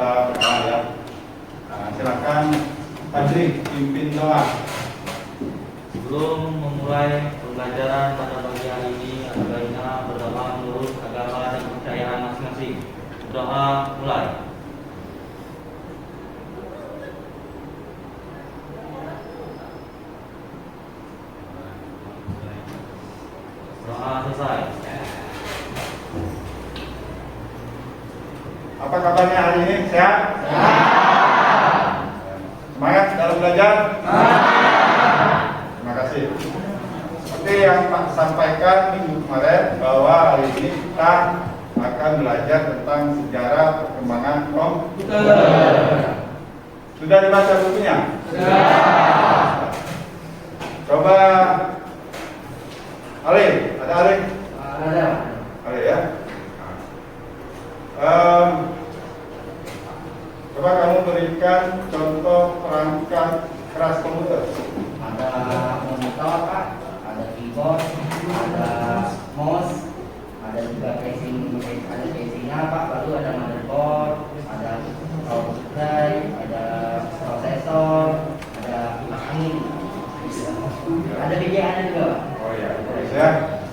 kita berdoa ya. Silakan Fajri pimpin doa. Sebelum memulai pembelajaran pada pagi hari ini, sebaiknya berdoa menurut agama dan kepercayaan masing-masing. Doa mulai. Doa selesai. Apa kabarnya hari ini? Sehat? Semangat dalam belajar? Terima kasih. Seperti yang Pak sampaikan minggu kemarin bahwa hari ini kita akan belajar tentang sejarah perkembangan komputer. Sudah dibaca bukunya? Sudah. Coba Ali, ada Ali? Ada. Ali ya. Coba kamu berikan contoh perangkat keras komputer. Ada monitor Pak, ada keyboard, ada mouse, ada juga casingnya Pak, lalu ada motherboard, ada power supply, ada prosesor, ada kipas angin, ada VGA-nya juga Pak. Oh ya, bagus ya.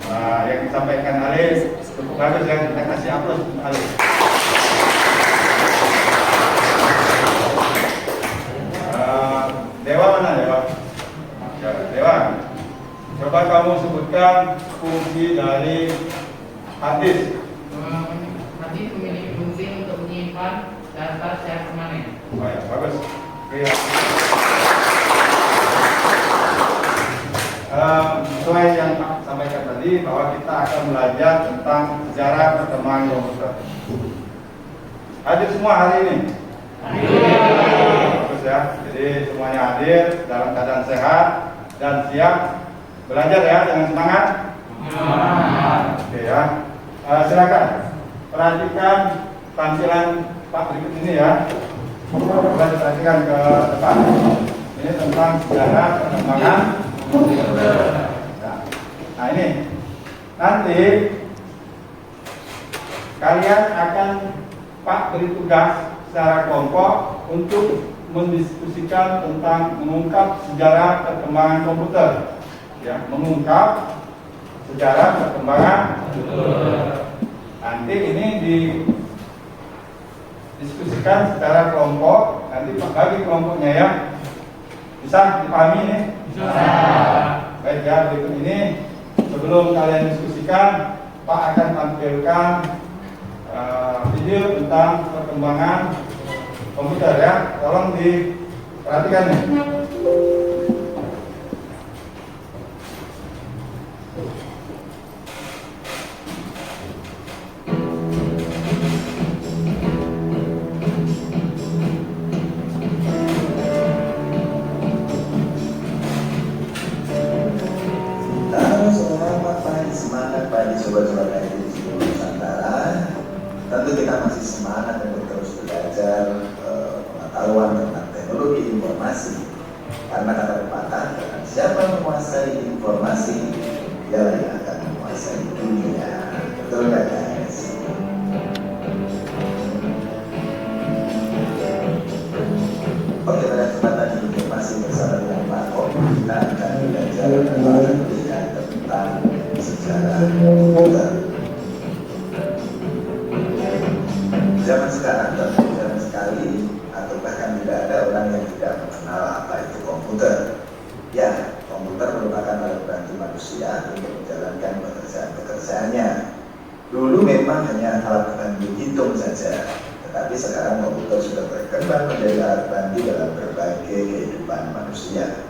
Nah, yang disampaikan Ali cukup bagus ya. Kita kasih aplaus untuk Ali. Dewa mana Dewa? Ya, Dewa. Coba kamu sebutkan fungsi dari hard disk. Nanti memiliki fungsi untuk menyimpan data secara permanen. Oh ya, bagus. Iya. Sesuai yang Pak sampaikan tadi bahwa kita akan belajar tentang sejarah perkembangan komputer. Hadir semua hari ini? Bagus ya. Jadi semuanya hadir dalam keadaan sehat dan siap belajar ya dengan semangat. Oke ya. Silakan perhatikan tampilan Pak berikut ini ya. Coba perhatikan ke depan. Ini tentang sejarah perkembangan komputer. Nah ini nanti kalian akan Pak beri tugas secara kelompok untuk mendiskusikan tentang mengungkap sejarah perkembangan komputer. Ya, mengungkap sejarah perkembangan komputer. Nanti ini didiskusikan secara kelompok. Nanti Pak bagi kelompoknya ya. Bisa dipahami ini? Bisa. Baik ya, berikut ini sebelum kalian diskusikan, Pak akan tampilkan video tentang perkembangan komputer ya. Tolong diperhatikan nih. Semangat pagi sobat-sobat dari seluruh Nusantara. Tentu kita masih semangat untuk terus belajar pengetahuan tentang teknologi informasi. Karena kata pepatah, siapa menguasai informasi, dialah yang akan menguasai dunia. Betul nggak guys? Oke, pada kesempatan ini masih bersama dengan Pak Om, kita akan belajar tentang sejarah komputer. Zaman sekarang tentu jarang sekali atau bahkan tidak ada orang yang tidak mengenal apa itu komputer. Ya, komputer merupakan alat bantu manusia untuk menjalankan pekerjaan-pekerjaannya. Dulu memang hanya alat bantu hitung saja, tetapi sekarang komputer sudah berkembang menjadi alat bantu dalam berbagai kehidupan manusia.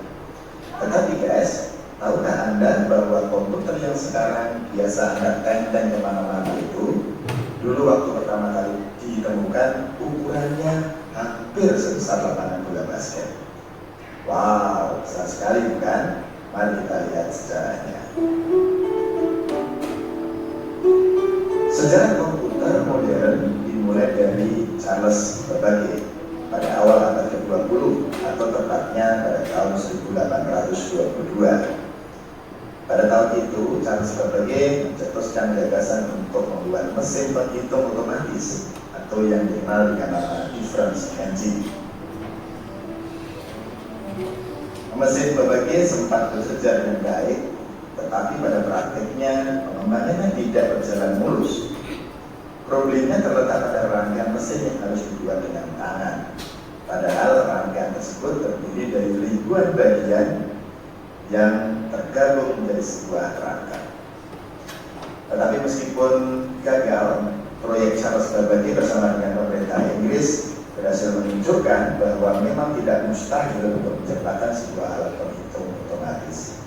Tetapi guys, tahukah Anda bahwa komputer yang sekarang biasa Anda tenteng kemana-mana itu, dulu waktu pertama kali ditemukan ukurannya hampir sebesar lapangan bola basket. Wow, besar sekali bukan? Mari kita lihat sejarahnya. Sejarah komputer modern dimulai dari Charles Babbage pada awal abad ke-20 atau tepatnya pada tahun 1822. Pada tahun itu, Charles Babbage mencetuskan gagasan untuk membuat mesin penghitung otomatis atau yang dikenal dengan nama difference engine. Mesin berbagai sempat bekerja dengan baik, tetapi pada praktiknya pengembangannya tidak berjalan mulus. Problemnya terletak pada rangkaian mesin yang harus dibuat dengan tangan. Padahal rangkaian tersebut terdiri dari ribuan bagian yang tergabung menjadi sebuah rangka. Tetapi meskipun gagal, proyek Charles Babbage bersama dengan pemerintah Inggris berhasil menunjukkan bahwa memang tidak mustahil untuk menciptakan sebuah alat penghitung otomatis.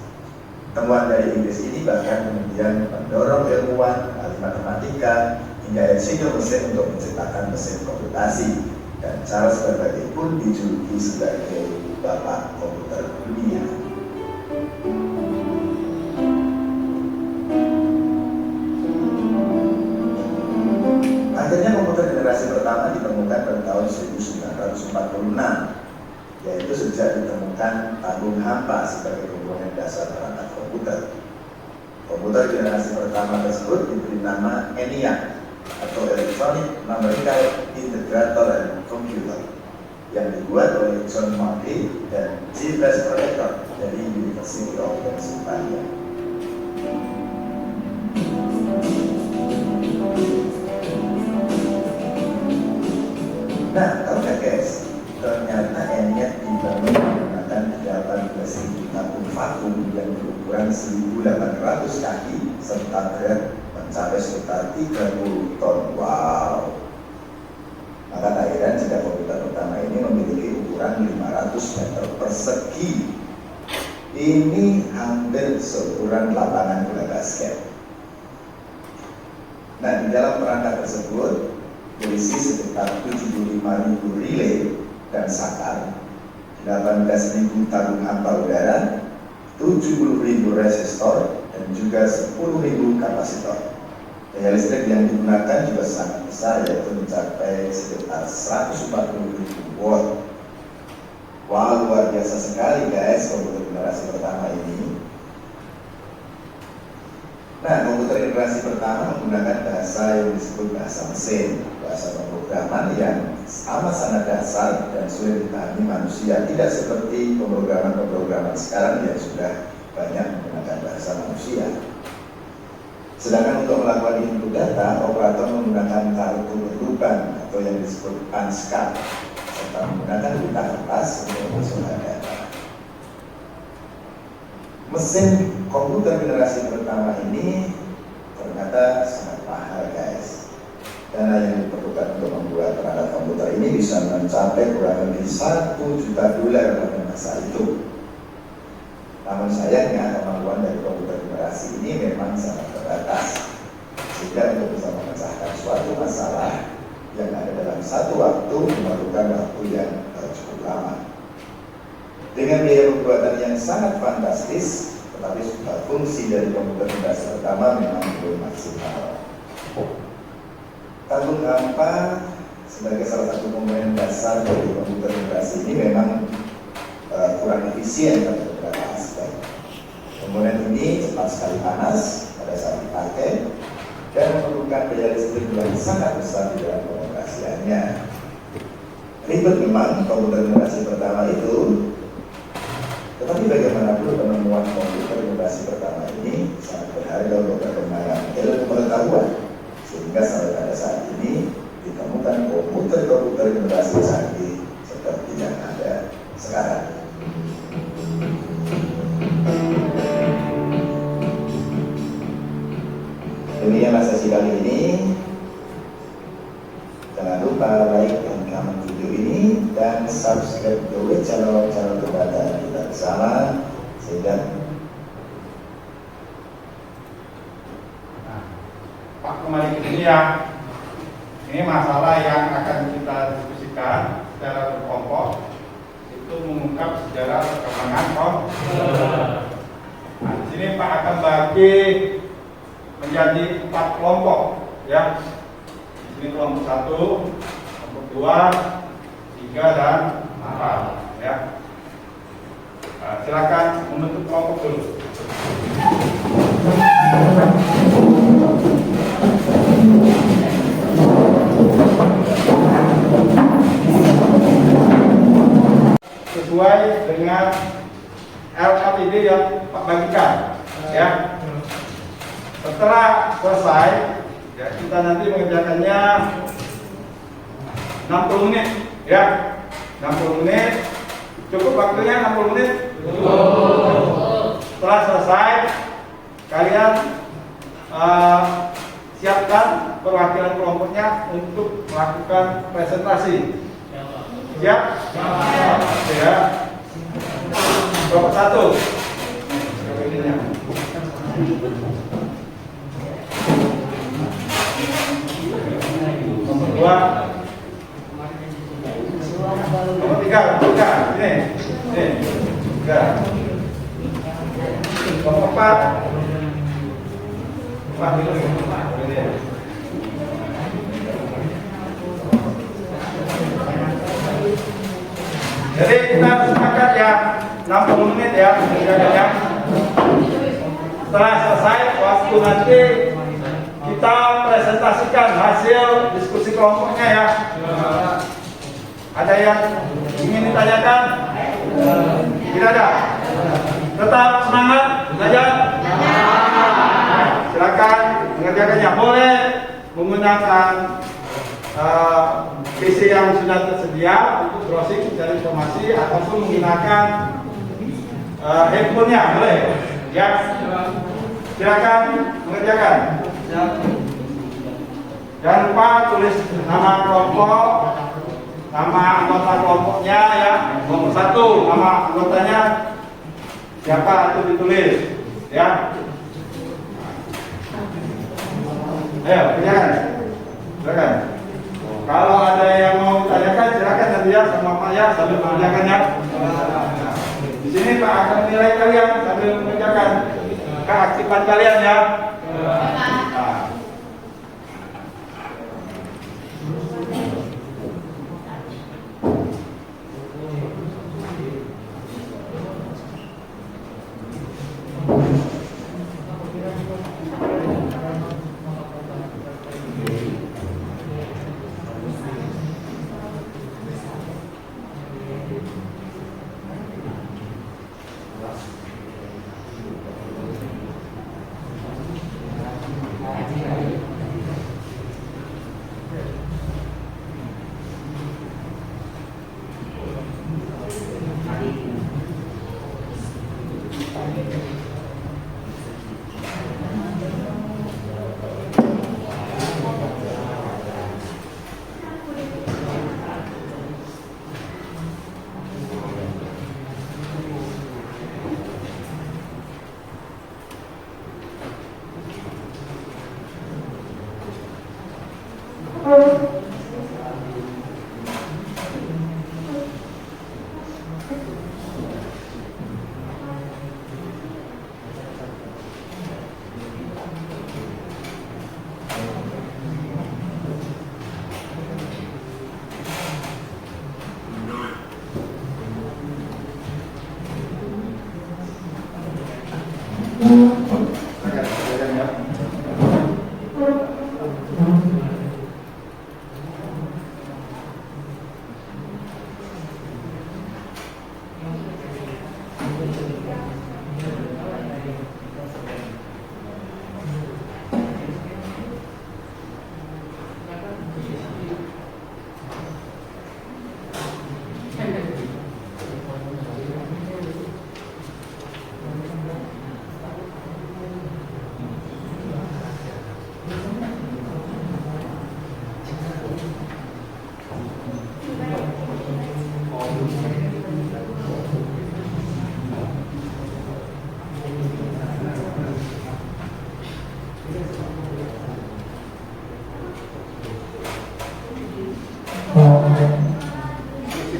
Temuan dari Inggris ini bahkan kemudian mendorong ilmuwan, ahli matematika, hingga insinyur mesin untuk menciptakan mesin komputasi, dan Charles Babbage pun dijuluki sebagai bapak komputer dunia. Akhirnya komputer generasi pertama ditemukan pada tahun 1946, yaitu sejak ditemukan tabung hampa sebagai komponen dasar perangkat komputer. Komputer generasi pertama tersebut diberi nama ENIAC atau Electronic Numerical Integrator and Computer, yang dibuat oleh John Markey dan G. Best Projector dari University of Pennsylvania. Nah, tahu nggak guys, ternyata ENIAC dibangun menggunakan 18.000 tabung vakum yang berukuran 1.800 kaki serta berat mencapai sekitar 30 ton. Wow. Maka tak heran jika komputer pertama ini memiliki ukuran 500 meter persegi. Ini hampir seukuran lapangan bola basket. Nah, di dalam perangkat tersebut berisi sekitar 75.000 relay dan saklar, 18.000 tabung hampa udara, 70.000 resistor, dan juga 10.000 kapasitor. Daya listrik yang digunakan juga sangat besar, yaitu mencapai sekitar 140.000 watt. Wah, luar biasa sekali guys komputer generasi pertama ini. Nah, komputer generasi pertama menggunakan bahasa yang disebut bahasa mesin, bahasa pemrograman yang amat sangat dasar dan sulit dipahami manusia, tidak seperti pemrograman sekarang yang sudah banyak menggunakan bahasa manusia. Sedangkan untuk melakukan input data, operator menggunakan kartu berlubang atau yang disebut punch card, serta menggunakan pita kertas untuk memasukkan data. Mesin komputer generasi pertama ini ternyata sangat mahal guys. Dana yang diperlukan untuk membuat perangkat komputer ini bisa mencapai kurang lebih $1 juta pada masa itu. Namun sayangnya kemampuan dari komputer generasi ini memang sangat terbatas, sehingga untuk bisa memecahkan suatu masalah yang ada dalam satu waktu memerlukan waktu yang cukup lama. Dengan biaya pembuatan yang sangat fantastis, tetapi fungsi dari komputer generasi pertama memang belum maksimal. Tabung hampa sebagai salah satu komponen dasar dari komputer generasi ini memang kurang efisien pada beberapa aspek. Komponen ini cepat sekali panas pada saat dipakai dan memerlukan daya listrik yang sangat besar di dalam pengoperasiannya. Ribet memang komputer generasi pertama itu, tetapi bagaimanapun penemuan komputer generasi pertama ini sangat berharga untuk perkembangan ilmu pengetahuan, sehingga sampai pada saat ini ditemukan komputer generasi canggih seperti yang ada sekarang. Demikianlah sesi kali ini. Jangan lupa like dan comment video ini dan subscribe juga channel berbeda kita bersama, sehingga Pak, kembali ke sini ya. Ini masalah yang akan kita diskusikan secara berkelompok, itu mengungkap sejarah perkembangan komputer. Nah, di sini Pak akan bagi menjadi 4 kelompok ya. Di sini kelompok 1, kelompok 2, 3 dan 4 ya. Nah, silakan membentuk kelompok dulu. sesuai dengan LKPD yang Pak bagikan. Ya. Setelah selesai, ya, kita nanti mengerjakannya 60 menit. Ya, 60 menit. Cukup waktunya 60 menit? Setelah selesai, kalian siapkan perwakilan kelompoknya untuk melakukan presentasi. Siap? Ya. Kelompok 1. Nomor 2. Nomor 3. Ini. 3. Nomor 4. Ini. Jadi kita sepakat ya 60 menit ya kerjanya. Setelah selesai waktu nanti kita presentasikan hasil diskusi kelompoknya ya. Ada yang ingin ditanyakan? Tidak ada. Tetap semangat belajar. Silakan mengerjakannya. Boleh menggunakan PC yang sudah tersedia untuk browsing mencari informasi ataupun menggunakan handphonenya, boleh. Ya. Silakan mengerjakan. Jangan lupa tulis nama kelompok, nama anggota kelompoknya ya. Nomor 1 nama anggotanya siapa itu ditulis ya. Ayo kerjakan. Silakan. Kalau ada yang mau ditanyakan silakan nanti ya sama Pak ya sambil mengerjakannya. Di sini Pak akan menilai kalian sambil mengerjakan keaktifan kalian ya. Nah.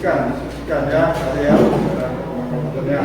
Diskusikan ya kalian komputernya.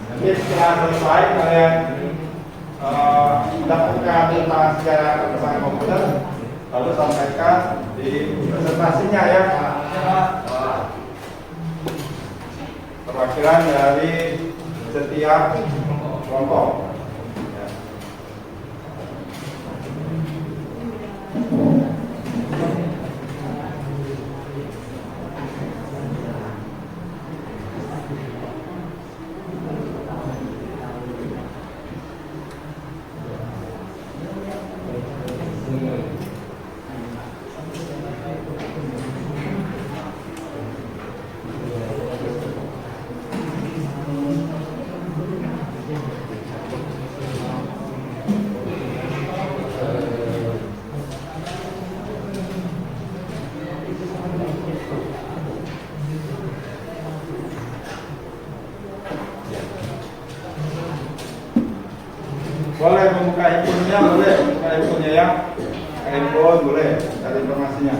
Nanti setelah selesai kalian mendapatkan tentang sejarah perkembangan komputer, lalu sampaikan di presentasinya ya. Perwakilan dari setiap kelompok. Boleh membuka handphonenya, boleh membuka handphonenya ya. Handphone boleh cari informasinya.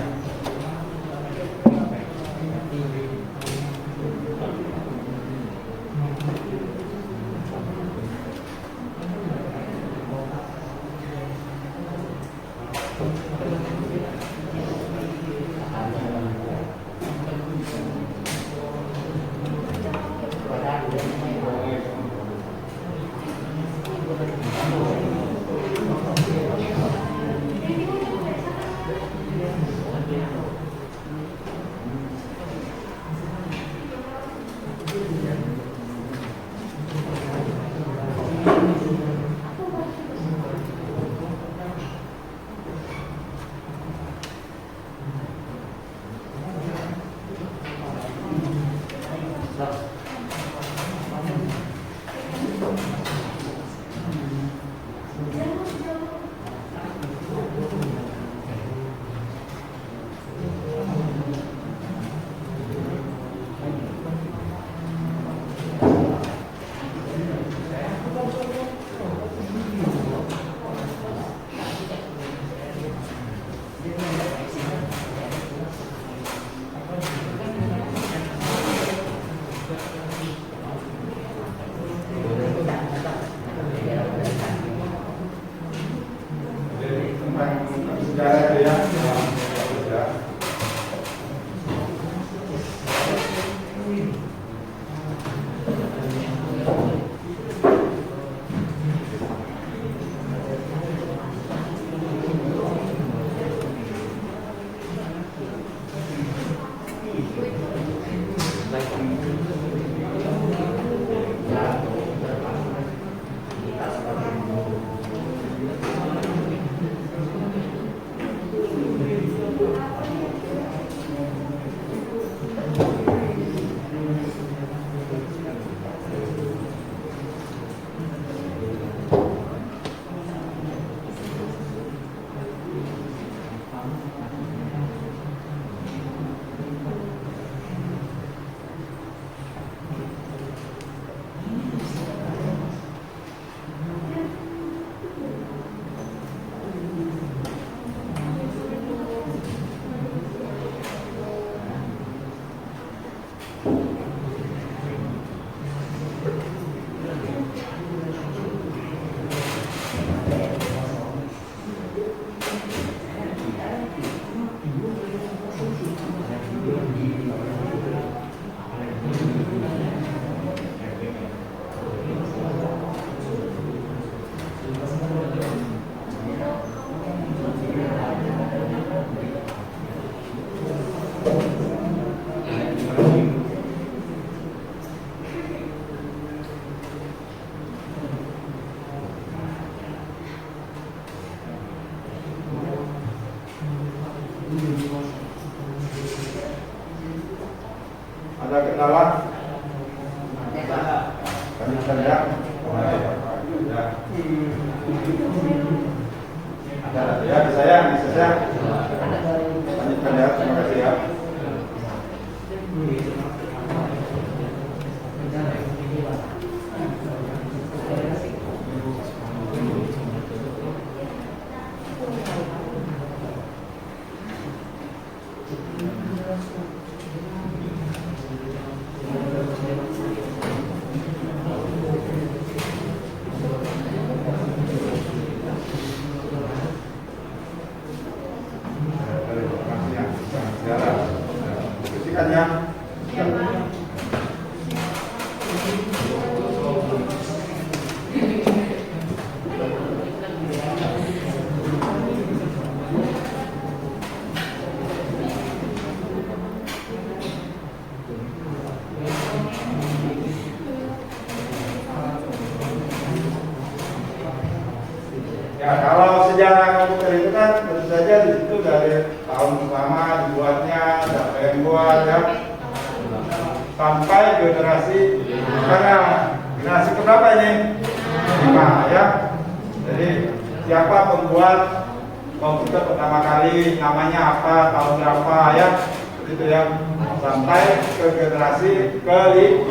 Ada kendala? Lanjutkan ya. Ada ya, bisa ya, bisa ya. Lanjutkan ya, terima kasih ya. Ya, kalau sejarah komputer itu kan tentu saja di situ dari tahun pertama dibuatnya, siapa yang buat ya, sampai generasi sekarang. Generasi keberapa ini? 5 ya. Jadi siapa pembuat komputer pertama kali, namanya apa, tahun berapa ya, begitu ya, sampai ke generasi kelima.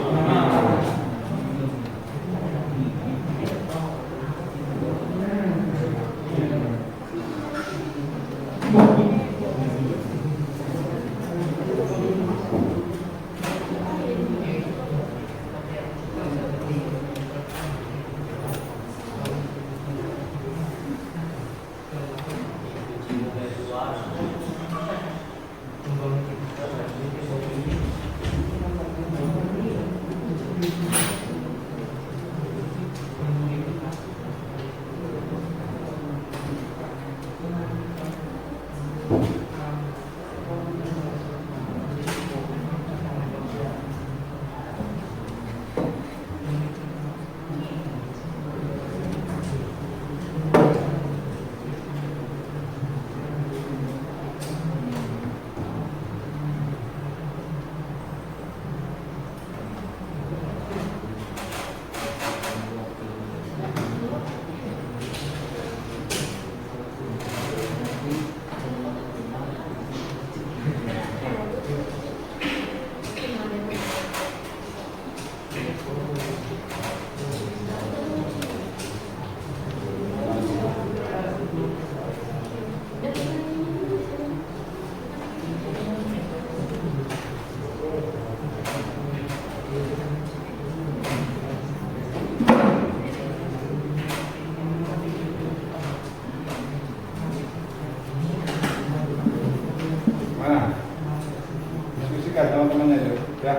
Diskusikan teman-temannya itu ya.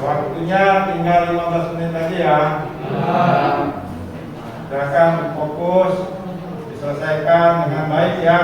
Waktunya tinggal 15 menit lagi ya. Silakan fokus, diselesaikan dengan baik ya.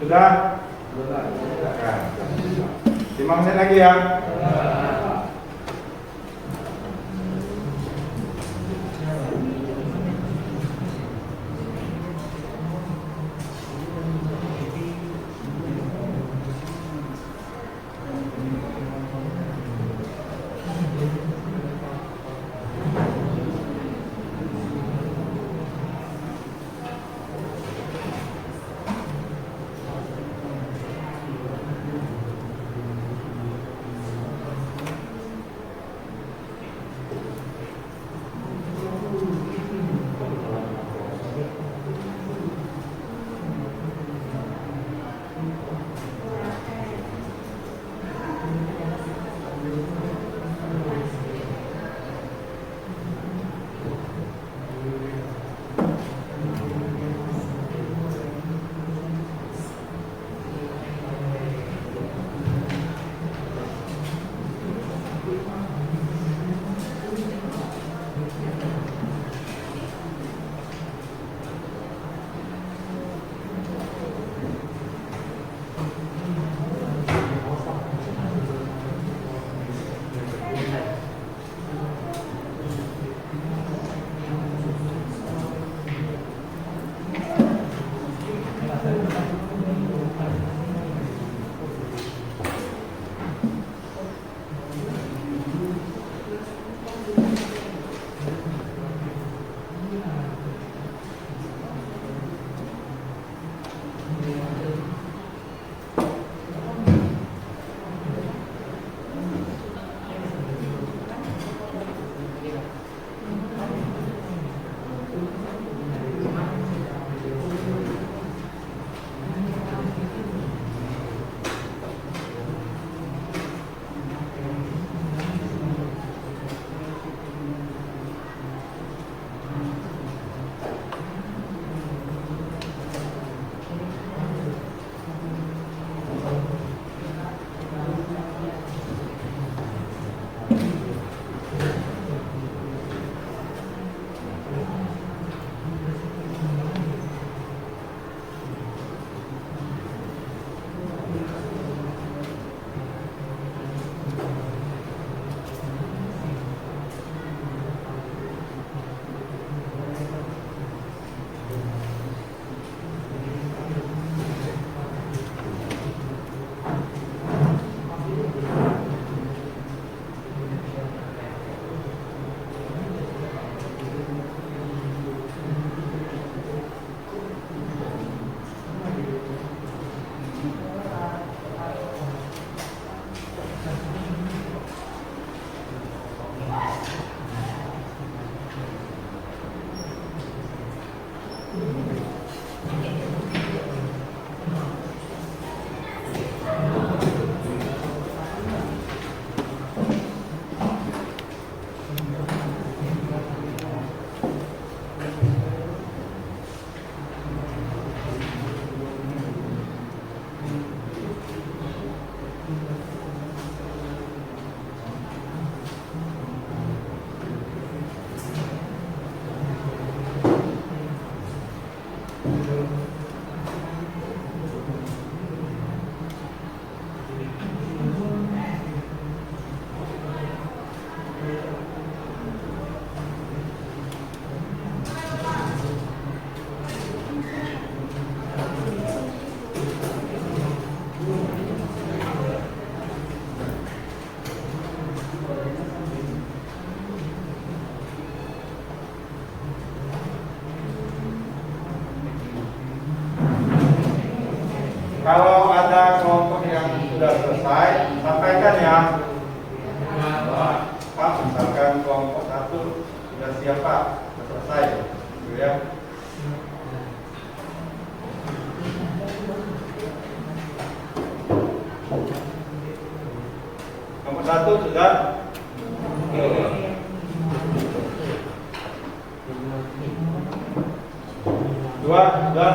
Sudah? Silakan. 5 menit lagi ya. Kalau ada kelompok yang sudah selesai, sampaikan ya. Pak, misalkan kelompok 1 sudah siap Pak, sudah selesai, gitu ya. Kelompok 1 sudah. Dua sudah.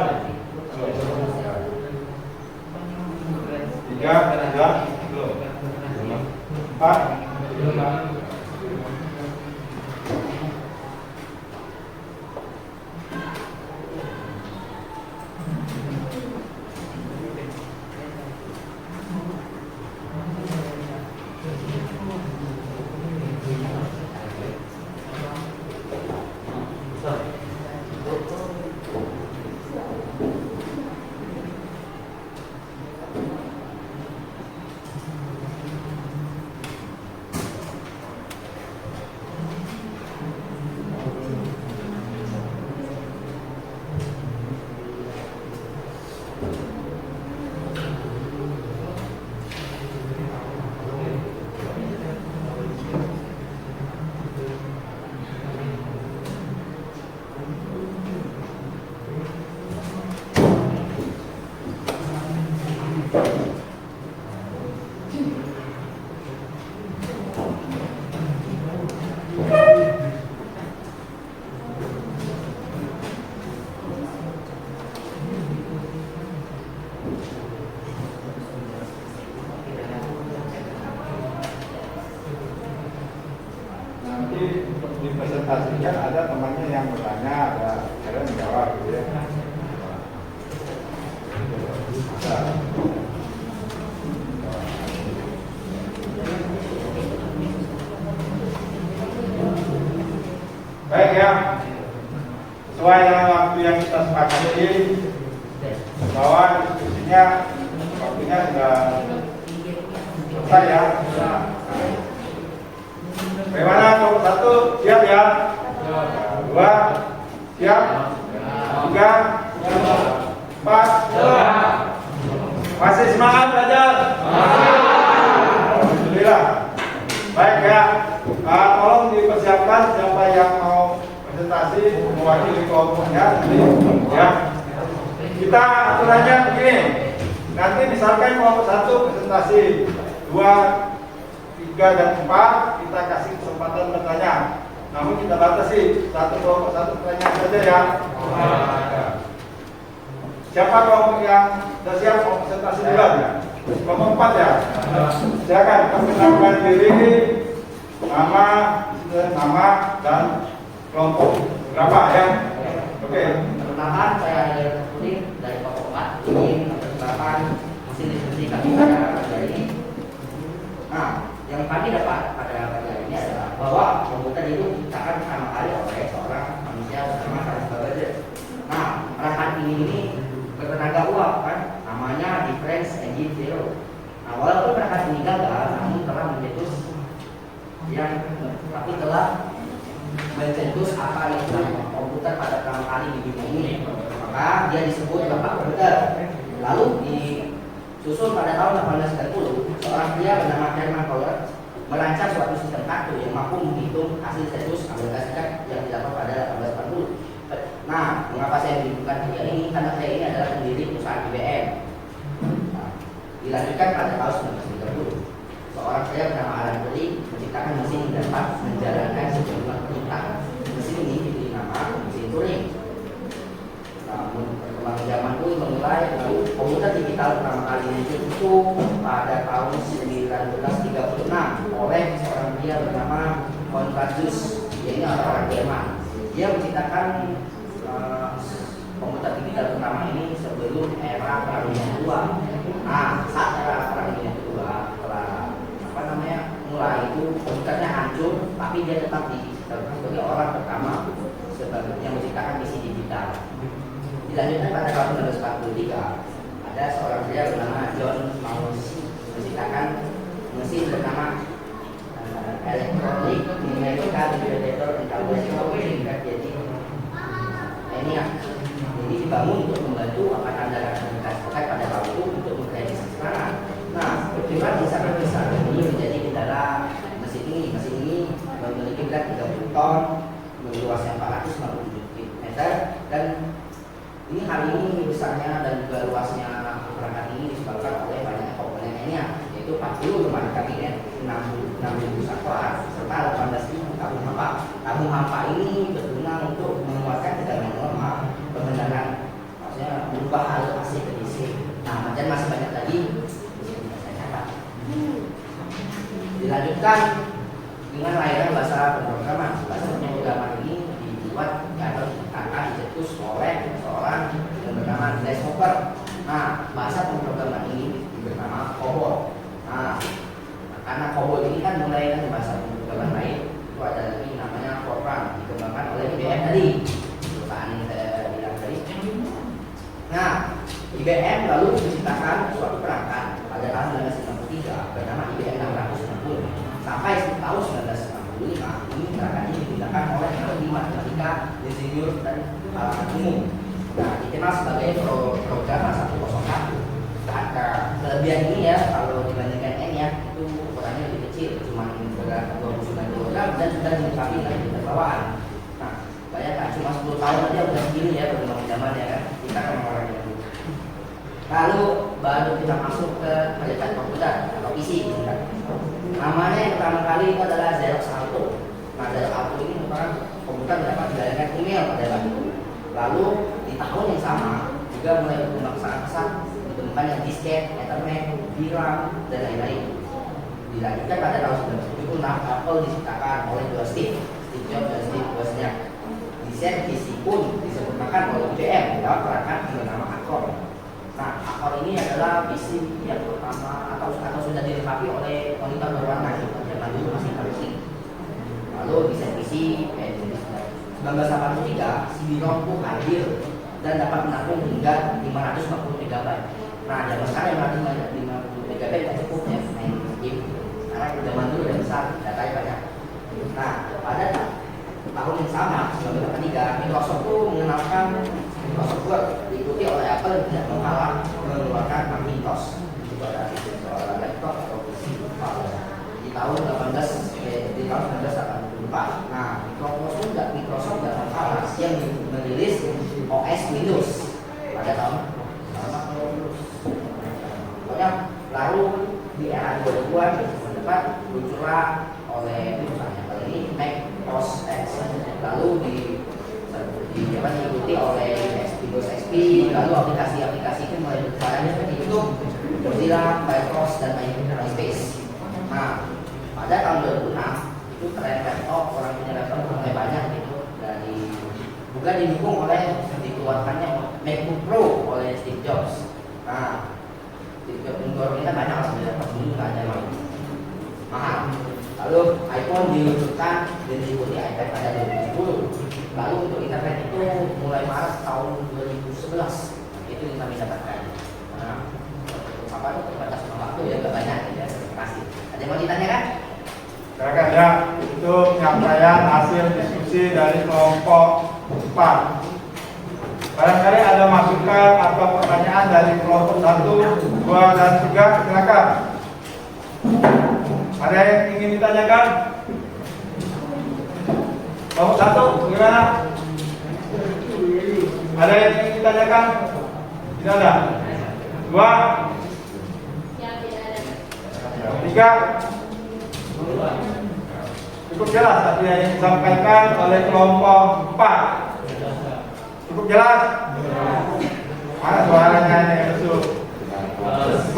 3 sudah. Belum. 4 belum. komputer. Nanti untuk dipresentasikan ada temannya yang bertanya, ada yang menjawab gitu ya. Nah, baik ya, sesuai dengan waktu yang kita sepakati bahwa diskusinya waktunya sudah selesai ya. Bagaimana kelompok 1 siap ya? 2 siap? 3 4 masih semangat belajar? Alhamdulillah. Baik ya, tolong dipersiapkan siapa yang mau presentasi mewakili kelompoknya ya. Kita aturannya begini, nanti misalkan kelompok 1 presentasi, 2 3 dan 4 kita kasih kesempatan bertanya. Namun kita batasi satu kelompok 1 pertanyaan saja ya. Siapa kelompok yang sudah siap mau presentasi duluan ya? Kelompok 4 ya. Silakan perkenalkan diri, nama dan kelompok berapa ya? Oke. Perkenalkan, saya Adel Kulit dari kelompok 4 ingin memperkenalkan mesin diskusi kami pada hari ini. Nah, yang kami dapat pada pagi ini adalah bahwa komputer itu diciptakan pertama kali oleh seorang manusia bernama Charles Babbage. Nah, perangkat ini bertenaga uap kan, namanya Difference Engine Zero. Nah, walaupun perangkat ini gagal, namun telah mencetus apa yang komputer pada pertama kali di dunia ini. Maka dia disebut bapak komputer. Lalu disusul pada tahun 1890, seorang pria bernama Herman Fowler merancang suatu sistem kartu yang mampu menghitung hasil sensus Amerika Serikat yang didapat pada 1840. Nah, mengapa saya menyebutkan pria ini? Karena pria ini adalah pendiri perusahaan IBM. Nah, dilanjutkan pada tahun 1930, seorang pria bernama Alan Turing menciptakan mesin yang dapat menjalankan sejumlah perintah. Mesin ini diberi nama mesin Turing. Namun perkembangan zaman pun memulai, lalu komputer digital pertama kali muncul itu pada tahun 1936 oleh seorang pria bernama Confucius. Dia ini orang Jerman. Dia menciptakan komputer digital pertama ini sebelum era Perang Dunia Kedua. Nah, saat era Perang Dunia Kedua telah mulai itu komputernya hancur, tapi dia tetap ditetapkan sebagai orang pertama yang menciptakan mesin digital. Dilanjutkan pada tahun 1943, ada seorang pria bernama John Mouse menciptakan mesin bernama Electronic Numerical Interpreter and Calculation. Jadi ENIAC. Jadi dibangun untuk membantu Angkatan Darat Amerika Serikat pada waktu itu untuk memprediksi serangan. Nah, perkiraan yang sangat besar ini menjadi kendala mesin ini. Mesin ini memiliki berat 30 ton, luasnya 457 meter, dan ini hari ini besarnya dan juga luasnya perangkat ini disebabkan oleh banyaknya komponen lainnya, yaitu 40 lemari kabinet, 6.000 saklar, serta 18.000 tabung hampa. Tabung hampa ini berguna untuk menguatkan tegangan lemah, pembenaran, maksudnya berubah hal AC ke DC. Nah, dan masih banyak lagi. Dilanjutkan dengan layanan bahasa pemrograman. Bahasa pemrograman ini dibuat atau diciptakan dicetus oleh seorang yang bernama Les Hopper. Nah, bahasa pemrograman ini bernama COBOL. Nah, karena COBOL ini kan mulai dari bahasa pemrograman lain, itu ada lagi namanya Fortran, dikembangkan oleh IBM IBM tadi, perusahaan yang saya bilang tadi. Nah, IBM lalu menciptakan suatu perangkat pada tahun 1993 bernama IBM 660 sampai tahun 1995 ini perangkat ini digunakan oleh ahli matematika, insinyur dan kalangan umum. Nah, dikenal sebagai program 101. Kelebihan ini ya kalau dibandingkan N ya itu ukurannya lebih kecil, cuma berat 29 kg dan sudah dilengkapi dengan fitur bawaan. Nah, bayangkan cuma 10 tahun aja udah segini ya perkembangan zaman ya kan. Kita kan orang yang dulu. Lalu baru kita masuk ke peralatan komputer atau PC kan. Namanya yang pertama kali itu adalah Xerox Alto. Nah, Xerox Alto ini merupakan komputer yang dapat dilayangkan email pada zaman itu. Lalu di tahun yang sama juga mulai berkembang sangat pesat, ditemukan yang disket, Ethernet, DRAM dan lain-lain. Dilanjutkan pada tahun 1976 Apple diciptakan oleh dua Steve Jobs dan Steve Wozniak. Desain PC pun disempurnakan oleh IBM lewat perangkat yang bernama Acor. Nah, Acor ini adalah PC yang pertama atau sudah dilengkapi oleh monitor berwarna yang dulu masih tradisi. Lalu desain PC 1983 CD-ROM pun hadir dan dapat menampung hingga 550 MB. Nah, zaman sekarang 550 MB tidak cukup ya main game. Karena zaman dulu udah besar, datanya banyak. Nah, pada tahun yang sama, 1983, Microsoft itu mengenalkan Microsoft Word, diikuti oleh Apple yang tidak mengalah mengeluarkan Macintosh. Itu pada laptop atau PC. Di tahun 1984. Nah, Microsoft tidak mengalah yang merilis OS Windows pada tahun lalu di era 2000-an mendapat muncullah oleh perusahaan Apple ini Mac OS X, lalu diikuti oleh Windows XP, lalu aplikasi-aplikasi itu mulai berkembang seperti YouTube, Mozilla, Firefox dan MySpace. Nah, pada tahun 2006 itu tren laptop, orang punya laptop mulai banyak gitu, dari juga didukung oleh dikeluarkannya MacBook Pro oleh Steve Jobs. Nah, Steve Jobs mendorong kita banyak sebenarnya pas dulu nggak ada mahal. Lalu iPhone diluncurkan dan diikuti iPad pada 2010. Lalu untuk internet itu mulai Maret tahun 2011 itu yang kami dapatkan. Nah, apa itu terbatas waktu ya nggak banyak ya. Terima kasih. Ada yang mau ditanyakan? Silakan ya, itu penyampaian hasil diskusi dari kelompok 4. Barangkali ada masukan atau pertanyaan dari kelompok 1, 2, dan 3, silakan. Ada yang ingin ditanyakan? Kelompok 1, bagaimana? Ada yang ingin ditanyakan? Tidak ada. 2, 3. Cukup jelas tadi yang disampaikan oleh kelompok 4. Cukup jelas? Mana suaranya nih?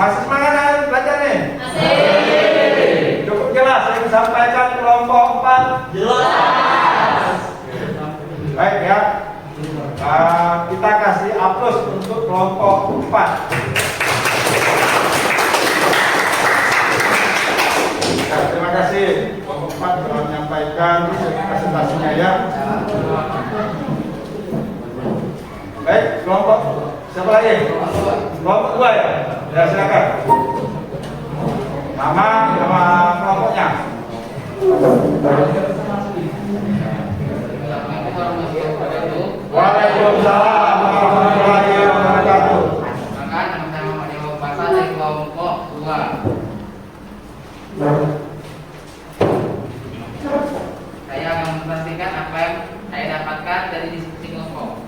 Masih semangat belajar nih? Masih. Cukup jelas yang disampaikan kelompok 4? Jelas. Baik ya. Kita kasih aplaus untuk kelompok 4. Terima kasih kelompok 4 telah menyampaikan presentasinya ya. Baik, kelompok siapa lagi? Kelompok 2 ya? Ya silakan. Nama kelompoknya. Waalaikumsalam warahmatullahi wabarakatuh. Maka nama-nama menjawab pasal dari kelompok 2. Saya akan memastikan apa yang saya dapatkan dari diskusi kelompok.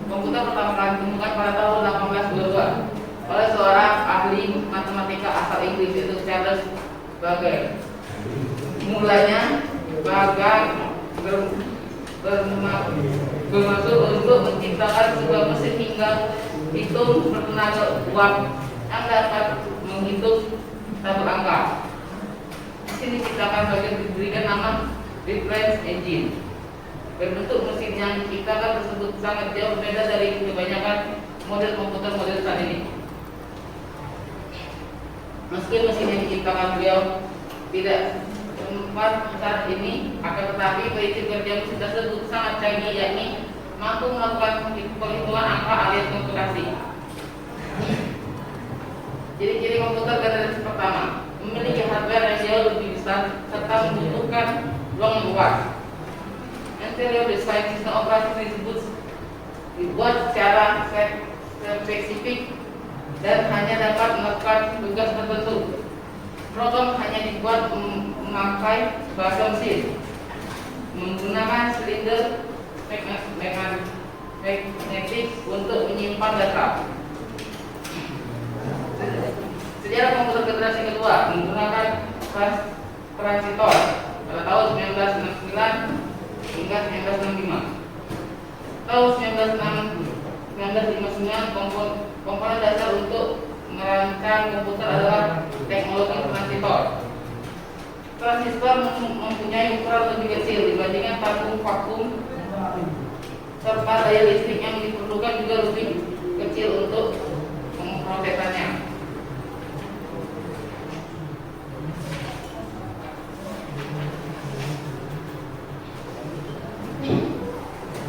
Komputer pertama kali ditemukan pada tahun 1822 oleh seorang ahli matematika asal Inggris yaitu Charles Babbage. Mulanya Babbage bermaksud untuk menciptakan sebuah mesin hingga hitung bertenaga uap yang dapat menghitung tabel angka. Mesin diciptakan sebagai diberikan nama Reference Engine. Berbentuk mesin yang diciptakan tersebut sangat jauh berbeda dari kebanyakan model komputer modern saat ini. Meski mesin yang diciptakan beliau tidak tempat saat ini, akan tetapi prinsip kerja mesin tersebut sangat canggih, yakni mampu melakukan perhitungan angka alias komputasi. Ciri-ciri komputer generasi pertama: memiliki hardware yang jauh lebih besar serta membutuhkan ruang yang luas. Interior design sistem operasi disebut dibuat secara spesifik dan hanya dapat melakukan tugas tertentu. Program hanya dibuat memakai bahasa mesin, menggunakan silinder magnetik untuk menyimpan data. Sejarah komputer generasi kedua menggunakan transistor pada tahun 1969 hingga 1965. Tahun 1959 komponen dasar untuk merancang komputer adalah teknologi transistor. Transistor mempunyai ukuran lebih kecil dibandingkan tabung vakum, serta daya listrik yang diperlukan juga lebih kecil untuk memprosesannya.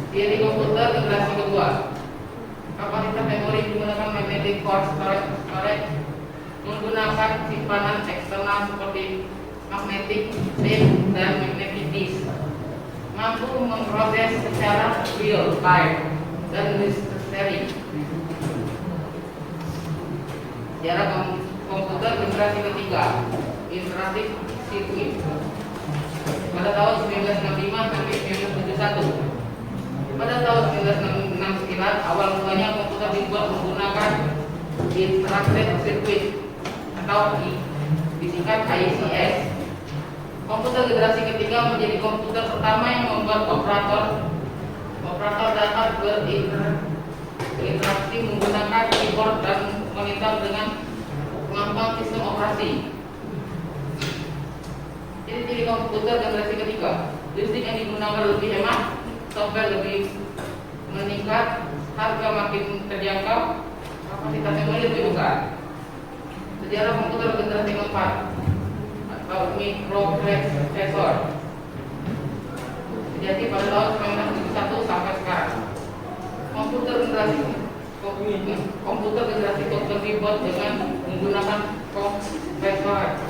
Ciri komputer generasi kedua: kapasitas memori menggunakan magnetic core storage, menggunakan simpanan eksternal seperti magnetic tape dan magnetic disk, mampu memproses secara real time dan seri. Sejarah komputer generasi ketiga, interaktif sirkuit. Pada tahun 1965 sampai 1971. Pada tahun 1969, awal mulanya komputer dibuat menggunakan interactive circuit atau disingkat ICS. Komputer generasi ketiga menjadi komputer pertama yang membuat operator dapat berinteraksi menggunakan keyboard dan monitor dengan kemampuan sistem operasi. Ciri-ciri komputer generasi ketiga: listrik yang digunakan lebih hemat, software lebih meningkat, harga makin terjangkau, kapasitas memori lebih besar. Sejarah komputer generasi keempat atau microprocessor terjadi pada tahun 1971 sampai sekarang. Komputer generasi komputer dibuat dengan menggunakan prosesor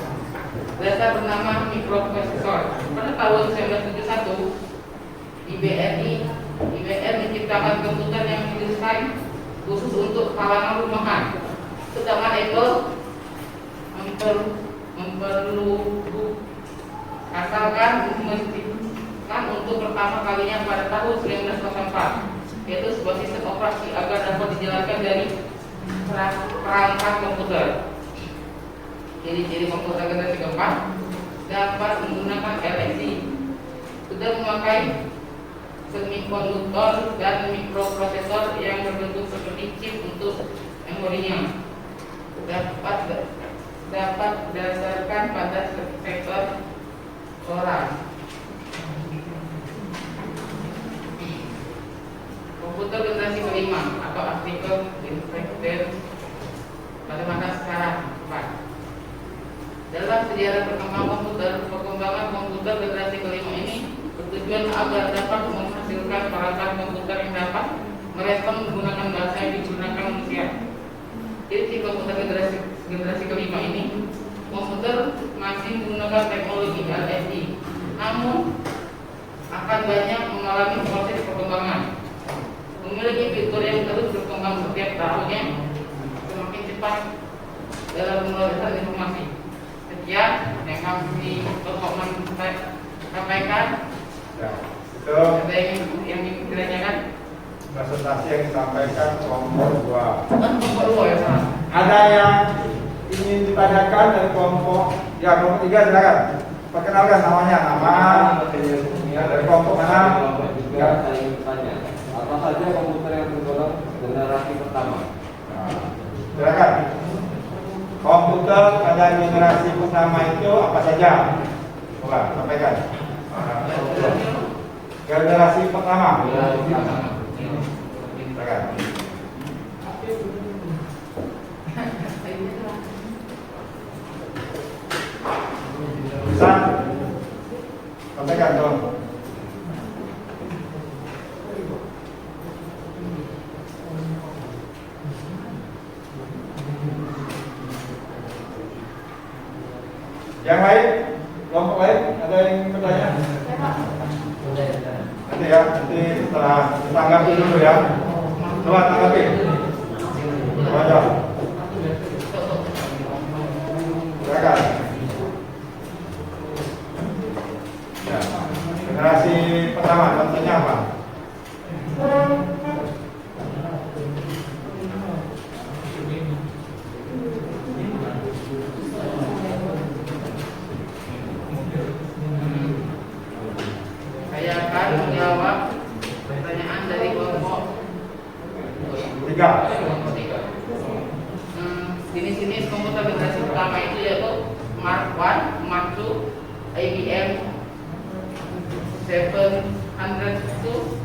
dasar bernama microprocessor. Pada tahun 1971 IBM menciptakan komputer yang didesain khusus untuk kalangan rumahan, sedangkan Apple asalkan untuk pertama kalinya pada tahun 1984, yaitu sebuah sistem operasi agar dapat dijalankan dari perangkat komputer. Ciri-ciri komputer generasi keempat: dapat menggunakan LSI, sudah memakai semikonduktor dan mikroprosesor yang berbentuk seperti chip untuk memorinya, dapat berdasarkan pada sektor orang. Komputer generasi kelima atau artikel infrastruktur pada masa sekarang. Dalam sejarah perkembangan komputer generasi kelima ini bertujuan agar dapat menghasilkan perangkat komputer yang dapat merespon menggunakan bahasa yang digunakan manusia. Jadi si komputer generasi kelima ini, komputer masih menggunakan teknologi LSI, namun akan banyak mengalami proses perkembangan, memiliki fitur yang terus berkembang setiap tahunnya, semakin cepat dalam pemrosesan informasi. Sekian yang kami sampaikan. Ya, itu Ada yang ditanyakan? presentasi yang disampaikan kelompok 2. Kelompok 2 ya, Pak. Ada yang ingin ditanyakan dari kelompok? Ya, kelompok 3 silakan. Perkenalkan namanya, dari kelompok mana? Ya, saya ingin bertanya, apa saja komputer yang tergolong generasi pertama? Nah, silakan. Komputer pada generasi pertama itu apa saja? Coba sampaikan. Generasi pertama. Silakan. Bisa silakan dong. Yang lain, kelompok lain, ada yang bertanya? Nanti ya, nanti setelah ditanggapi dulu ya. Coba tanggapi. Coba jawab. Silakan. Ya. Generasi pertama, contohnya apa? Saya akan menjawab pertanyaan dari kelompok 3. kelompok 3. Jenis-jenis komputer generasi pertama itu yaitu Mark 1, Mark 2, IBM 702,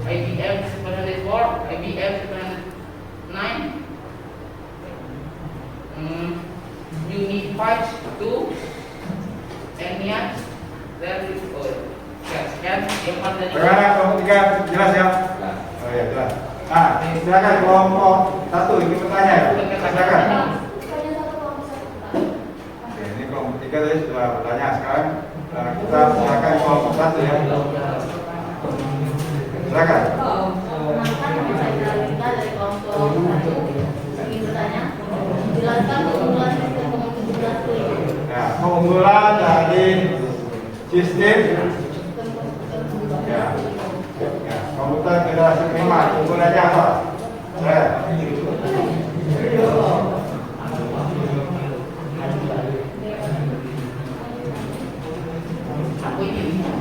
IBM 704, IBM 709, Unified 2, ENIAC, dan sekian yang ada di Bagaimana kelompok 3 jelas ya? Oh ya jelas. Nah, silakan kelompok 1 ini bertanya ya. Silakan. Oke, ini kelompok 3 tadi sudah bertanya sekarang. Kita silakan kelompok 1 ya. Silakan. Dari kelompok 1 ingin bertanya, jelaskan keunggulan sistem pengumpulan ini. Nah, keunggulan dari sistem ya, komputer generasi kelima, keunggulannya apa?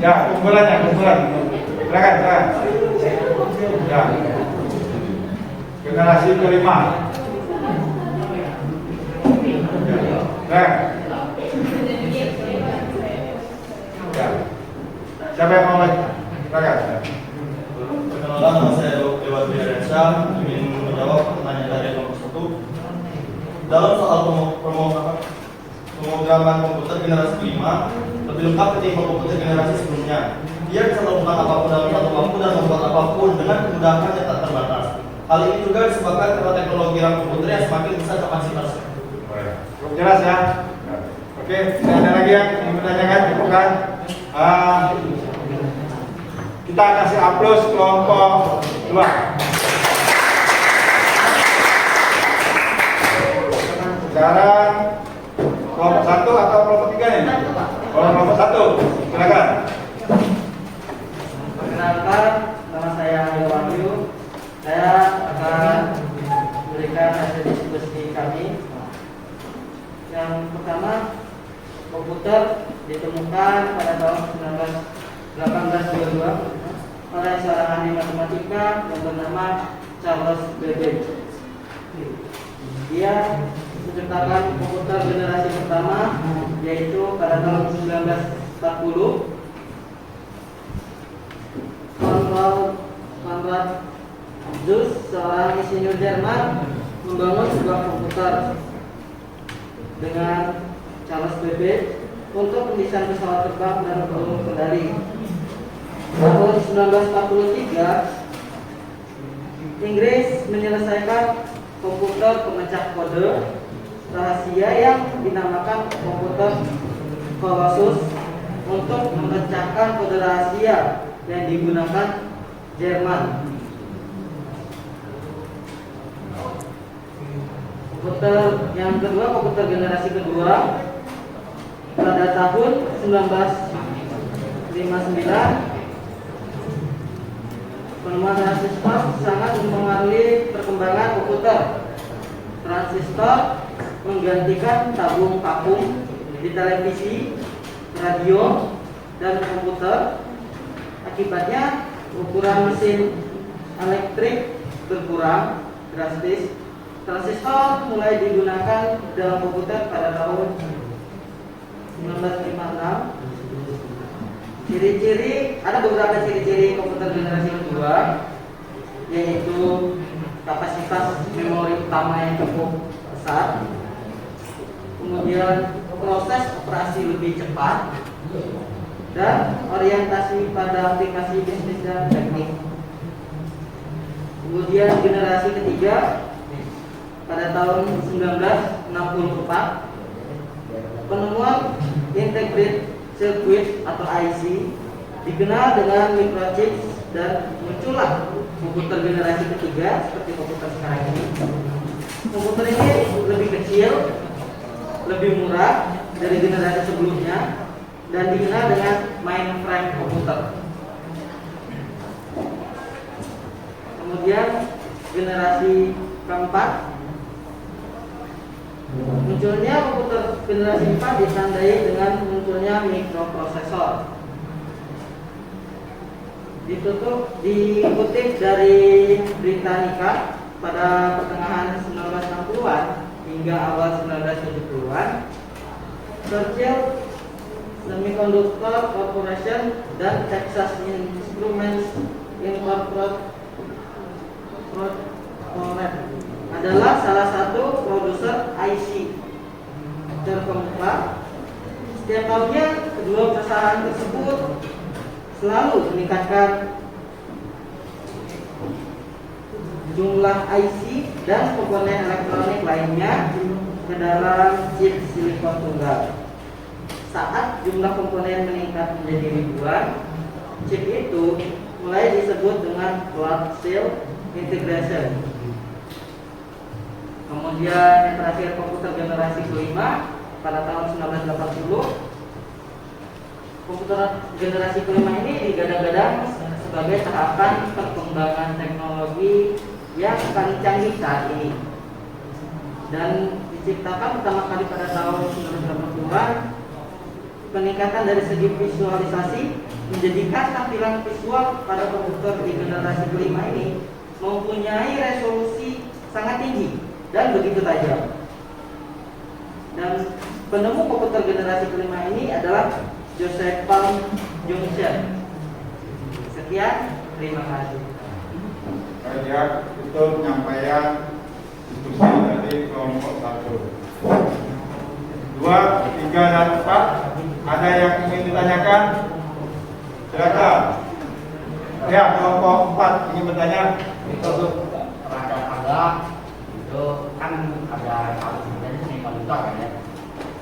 Ya, keunggulan. Silakan. Ya. Generasi kelima. Ya. Ya. Siapa yang mau lagi? Silakan. Perkenalan, nama saya Dewan Biarensyah, ingin menjawab pertanyaan dari kelompok 1. Dalam soal pemrograman komputer generasi kelima, lebih lengkap ketimbang komputer generasi sebelumnya. Dia bisa melakukan apapun dalam satu waktu dan membuat apapun dengan kemudahan yang tak terbatas. Hal ini juga disebabkan karena teknologi RAM komputer yang semakin besar kapasitasnya. Cukup jelas ya. Oke, tidak ada lagi yang ingin menanyakan, cukup kan? Kita kasih aplaus kelompok 2. Sekarang kelompok 1 atau kelompok 3 nih? Kelompok 1, silakan. Perkenalkan, nama saya Wahyu. Saya akan memberikan hasil diskusi kami. Yang pertama, komputer ditemukan pada tahun 1822 oleh seorang ahli matematika yang bernama Charles Babbage. Dia menciptakan komputer generasi pertama yaitu pada tahun 1940. Konrad Zuse, seorang insinyur Jerman, membangun sebuah komputer dengan Charles Babbage untuk mendesain pesawat terbang dan peluru kendali. Tahun 1943, Inggris menyelesaikan komputer pemecah kode rahasia yang dinamakan komputer Colossus untuk memecahkan kode rahasia yang digunakan Jerman. Komputer yang kedua, komputer generasi kedua, pada tahun 1959, penemuan transistor sangat mempengaruhi perkembangan komputer. Transistor menggantikan tabung vakum di televisi, radio, dan komputer. Akibatnya ukuran mesin elektrik berkurang drastis. Transistor mulai digunakan dalam komputer pada tahun 1956. Ciri-ciri, ada beberapa ciri-ciri komputer generasi kedua, yaitu kapasitas memori utama yang cukup besar, kemudian proses operasi lebih cepat, dan orientasi pada aplikasi bisnis dan teknik. Kemudian generasi ketiga pada tahun 1964, penemuan integrated circuit atau IC dikenal dengan microchip dan muncullah komputer generasi ketiga seperti komputer sekarang ini. Komputer ini lebih kecil, lebih murah dari generasi sebelumnya dan dikenal dengan mainframe komputer. Kemudian generasi keempat, munculnya komputer generasi 4 ditandai dengan munculnya mikroprosesor. Dikutip dari Britannica pada pertengahan 1960-an hingga awal 1970-an, Churchill Semiconductor Corporation dan Texas Instruments Incorporated adalah salah satu produser IC terkemuka. Setiap tahunnya kedua perusahaan tersebut selalu meningkatkan jumlah IC dan komponen elektronik lainnya ke dalam chip silikon tunggal. Saat jumlah komponen meningkat menjadi ribuan, chip itu mulai disebut dengan large scale integration. Kemudian yang terakhir komputer generasi kelima pada tahun 1980. Komputer generasi kelima ini digadang-gadang sebagai tahapan perkembangan teknologi yang paling canggih saat ini dan diciptakan pertama kali pada tahun 1980-an. Peningkatan dari segi visualisasi menjadikan tampilan visual pada komputer di generasi kelima ini mempunyai resolusi sangat tinggi dan begitu tajam. Dan penemu komputer generasi kelima ini adalah Joseph Palm Junction. Sekian, terima kasih. Saya itu penyampaian diskusi dari kelompok 1. 2, 3, dan 4. Ada yang ingin ditanyakan? Silakan. Ya, kelompok 4 ingin bertanya. Itu terhadap tangga itu kan ada dan semiconductor kan ya.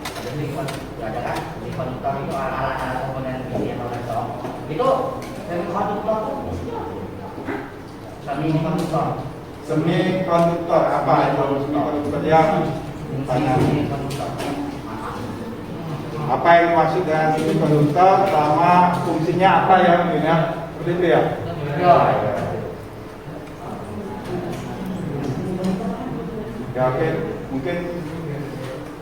Ada semiconductor, ada kan semiconductor itu alat-alat komponen PC atau laptop. Itu semiconductor semiconductor. Semikonduktor apa itu? Semikonduktor yang Semiconductor. apa yang dimaksud dengan semikonduktor sama fungsinya apa ya? Seperti itu ya? Ya oke, mungkin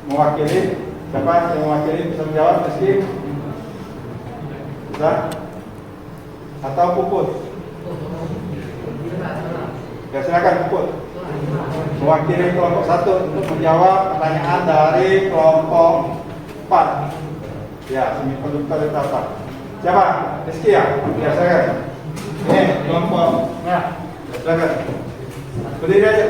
mewakili siapa yang mewakili bisa menjawab meski bisa atau Puput? Ya silakan Puput mewakili kelompok 1 untuk menjawab pertanyaan dari kelompok 4. Ya, semikonduktor itu apa? Siapa? Rizky ya? Ya silakan. Ini kelompok. Ya silakan. Berdiri aja.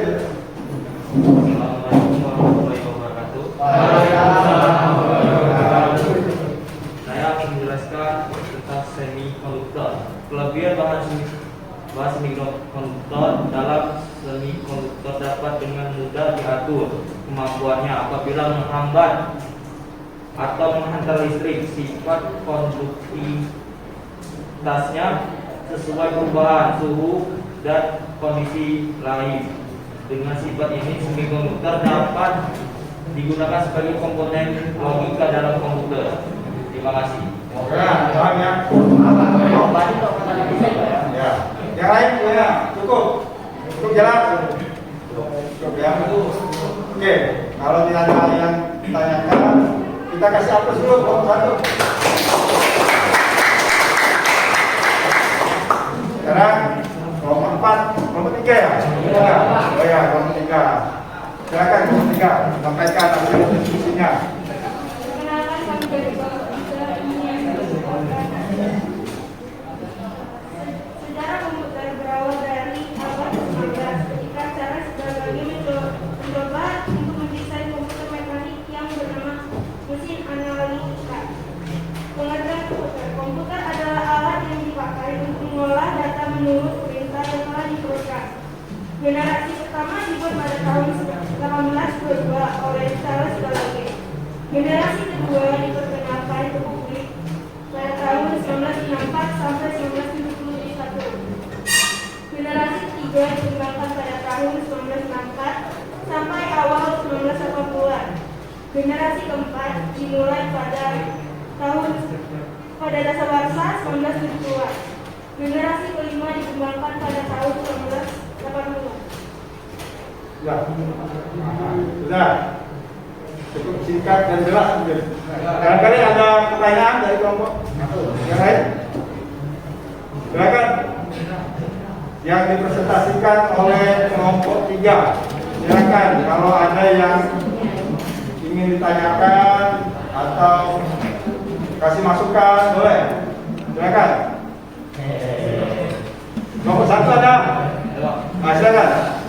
Assalamualaikum warahmatullahi wabarakatuh. Saya akan menjelaskan tentang semikonduktor. Kelebihan bahan semikonduktor dalam semikonduktor dapat dengan mudah diatur kemampuannya apabila menghambat atau menghantar listrik. Sifat konduktivitasnya sesuai perubahan suhu dan kondisi lain. Dengan sifat ini semikonduktor dapat digunakan sebagai komponen logika dalam komputer. Terima kasih. Ya, paham ya? Ya. Yang lain ya, cukup jelas. Cukup ya. Oke, kalau tidak ada yang ditanyakan, kita kasih aplaus dulu kelompok 1. Sekarang kelompok 4, kelompok 3 ya? Oh ya, kelompok 3. Silakan kelompok 3, sampaikan hasil diskusinya. Perkenalkan kami dari kelompok 3 ini yang sejarah komputer berawal dari abad ke-19 ketika Charles Babbage mencoba untuk mendesain komputer mekanik yang bernama mesin analika. Pengertian komputer menurut perintah yang telah diturunkan. Generasi pertama dibuat pada tahun 1822 oleh Charles Babbage. Generasi kedua diperkenalkan ke publik pada tahun 1964 sampai 1971. Generasi ketiga dikembangkan pada tahun 1964 sampai awal 1980-an. Generasi keempat dimulai pada dasawarsa 1970-an. Generasi kelima dikembangkan pada tahun 1980. Ya, sudah cukup singkat dan jelas mungkin. Barangkali ada pertanyaan dari kelompok yang lain? Silakan. Yang dipresentasikan oleh kelompok 3. Silakan kalau ada yang ingin ditanyakan atau kasih masukan boleh. Silakan. Kelompok 1 ada? Nah, silakan.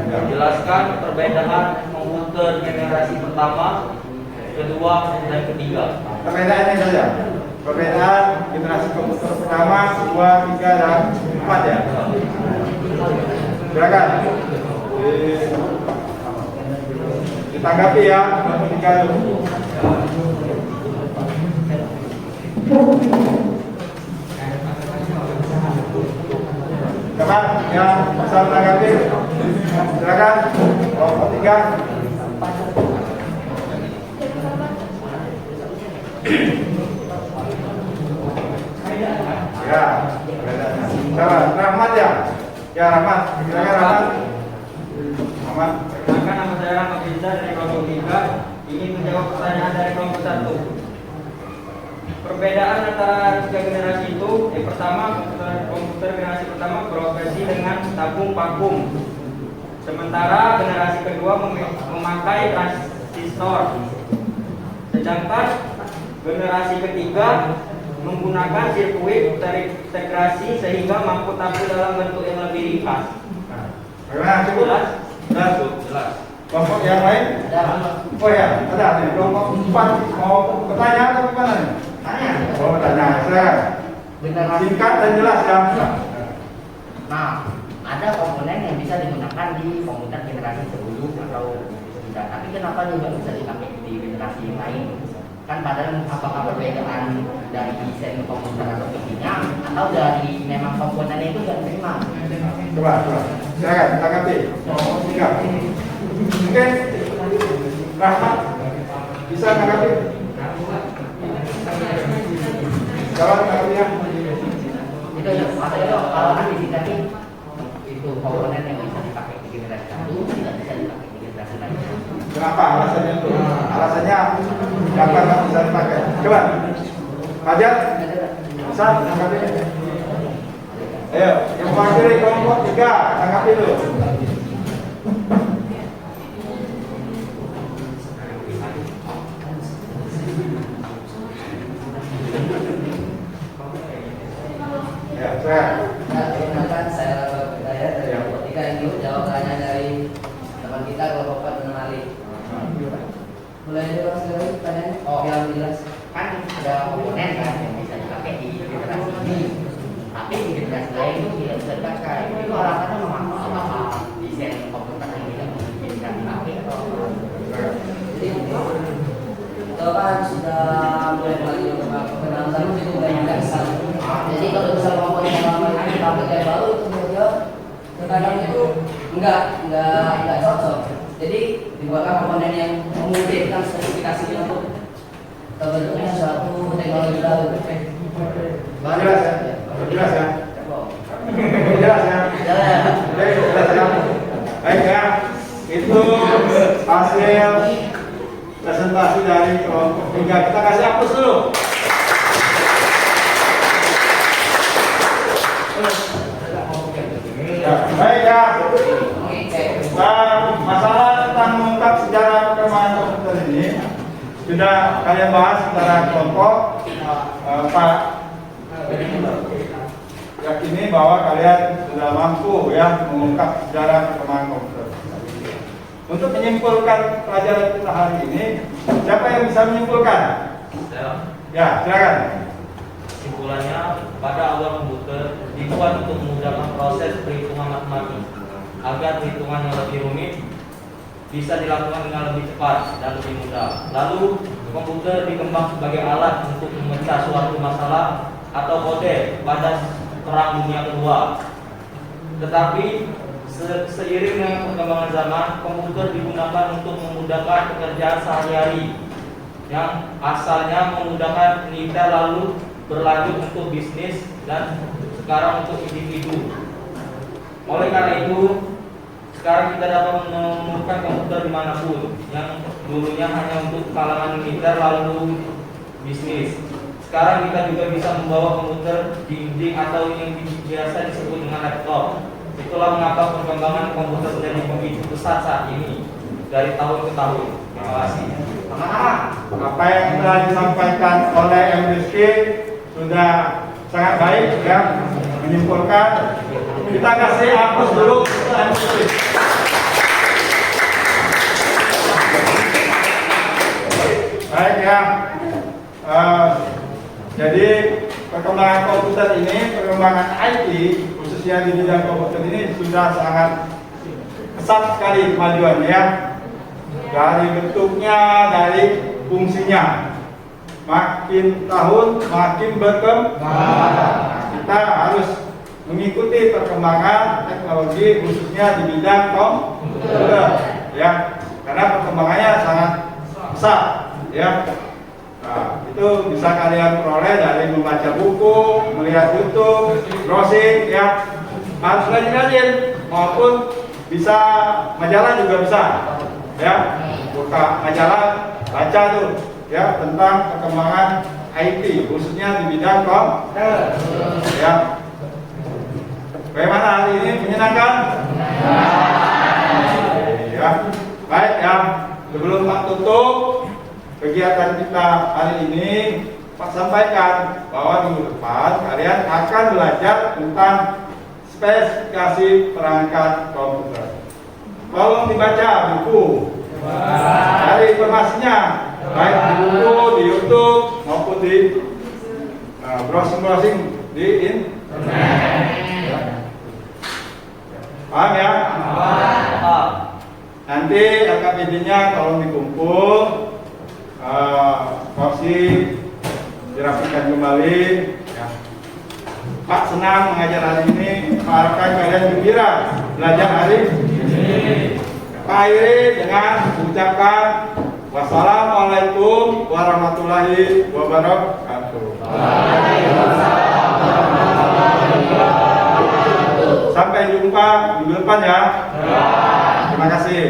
Jelaskan perbedaan komputer generasi pertama, kedua, dan ketiga. Perbedaannya saja. Perbedaan generasi komputer pertama, 2, 3, dan 4 ya. Silakan. Ditanggapi ya, 3 dulu. Teman yang bisa menanggapi, silakan. Kelompok 3. Ya, bedanya. Rahmat ya? Ya Rahmat, silakan Rahmat. Rahmat. Perkenalkan, nama saya Rahmat Rizza dari kelompok 3. Ingin menjawab pertanyaan dari kelompok 1. Perbedaan antara 3 generasi itu, yang pertama komputer generasi pertama beroperasi dengan tabung vakum, sementara generasi kedua memakai transistor. Sedangkan generasi ketiga menggunakan sirkuit terintegrasi sehingga mampu tampil dalam bentuk yang lebih ringkas. Bagaimana? Cukup? Jelas. Jelas. Kelompok yang lain? Oh ya, ada nih. Kelompok 4 mau bertanya atau gimana nih? Tanya. Oh, bertanya. Silakan. Generasi. Singkat dan jelas ya. Nah, ada komponen yang bisa digunakan di komputer generasi sebelum atau sesudah. Tapi kenapa juga bisa dipakai di generasi yang lain? Kan padahal apakah perbedaan dari desain komputer atau PC-nya atau dari memang komponennya itu nggak terima? Coba. Silakan, tanggapi. Singkat. Mungkin Rahmat bisa tanggapi. Jawab tanggapinya. Itu ya, maksudnya kalau kan di sini itu komponen yang bisa dipakai di generasi satu tidak bisa dipakai di generasi lain. Kenapa alasannya itu? Alasannya kenapa nggak bisa dipakai? Coba, Fajar bisa tanggapi. Ayo, yang mewakili kelompok 3 tanggapi dulu. Ya, saya. Perkenalkan, saya Berdaya dari kelompok 3 yang jawab pertanyaan dari teman kita kelompok 4 dengan Ali. Mulai dari sekali pertanyaannya. Oh, yang jelas kan ada komponen kan yang bisa dipakai di generasi ini, tapi di generasi lain itu tidak bisa dipakai. Itu alasannya memang apa desain komputer yang tidak bisa dipakai atau apa? Jadi itu kan sudah mulai perkenalan itu banyak kan. Jadi kalau bisa komponen yang lama itu dipakai kayak baru kemudian terkadang itu enggak cocok. Jadi dibuatkan komponen yang memungkinkan spesifikasinya untuk terbentuknya suatu teknologi baru. Jelas ya? Jelas ya? Jelas ya? Jelas ya? Baik ya, itu hasil presentasi dari kelompok 3. Kita kasih hapus dulu. Ya, baik ya. Masalah tentang mengungkap sejarah perkembangan komputer ini sudah kalian bahas secara kelompok. Pak yakini bahwa kalian sudah mampu ya mengungkap sejarah perkembangan komputer. Untuk menyimpulkan pelajaran kita hari ini, siapa yang bisa menyimpulkan? Saya. Ya, silakan. Simpulannya pada awal komputer dibuat untuk memudahkan proses perhitungan matematis agar perhitungan yang lebih rumit bisa dilakukan dengan lebih cepat dan lebih mudah. Lalu, komputer dikembang sebagai alat untuk memecah suatu masalah atau kode pada Perang Dunia Kedua. Tetapi seiring dengan perkembangan zaman, komputer digunakan untuk memudahkan pekerjaan sehari-hari yang asalnya memudahkan militer lalu berlanjut untuk bisnis dan sekarang untuk individu. Oleh karena itu, sekarang kita dapat menemukan komputer dimanapun yang dulunya hanya untuk kalangan militer lalu bisnis. Sekarang kita juga bisa membawa komputer dinding atau yang biasa disebut dengan laptop. Itulah mengapa perkembangan komputer menjadi begitu pesat saat ini dari tahun ke tahun. Terima kasih. Apa yang telah disampaikan oleh M. Rizky sudah sangat baik ya, menyimpulkan. Kita kasih aplaus dulu untuk M. Rizky. Baik ya. Jadi perkembangan komputer ini, perkembangan IT khususnya di bidang komputer ini sudah sangat pesat sekali kemajuan ya. Dari bentuknya, dari fungsinya, makin tahun makin berkembang. Kita harus mengikuti perkembangan teknologi khususnya di bidang komputer ya, karena perkembangannya sangat pesat ya. Nah, itu bisa kalian peroleh dari membaca buku, melihat YouTube, browsing ya, harus rajin-rajin, maupun bisa majalah juga bisa ya, buka majalah, baca tuh ya tentang perkembangan IT khususnya di bidang komputer ya. Bagaimana hari ini, menyenangkan? Ya, baik ya. Sebelum Pak tutup kegiatan kita hari ini, Pak sampaikan bahwa minggu depan kalian akan belajar tentang spesifikasi perangkat komputer. Tolong dibaca buku, cari informasinya, baik di buku, di YouTube maupun di browsing-browsing di internet. Paham ya? Paham. Nanti LKPD-nya tolong dikumpul, porsi dirapikan kembali ya. Pak senang mengajar hari ini, Pak harapkan kalian gembira belajar hari ini. Pak akhiri dengan mengucapkan wassalamualaikum warahmatullahi wabarakatuh. Sampai jumpa minggu depan ya. Terima kasih.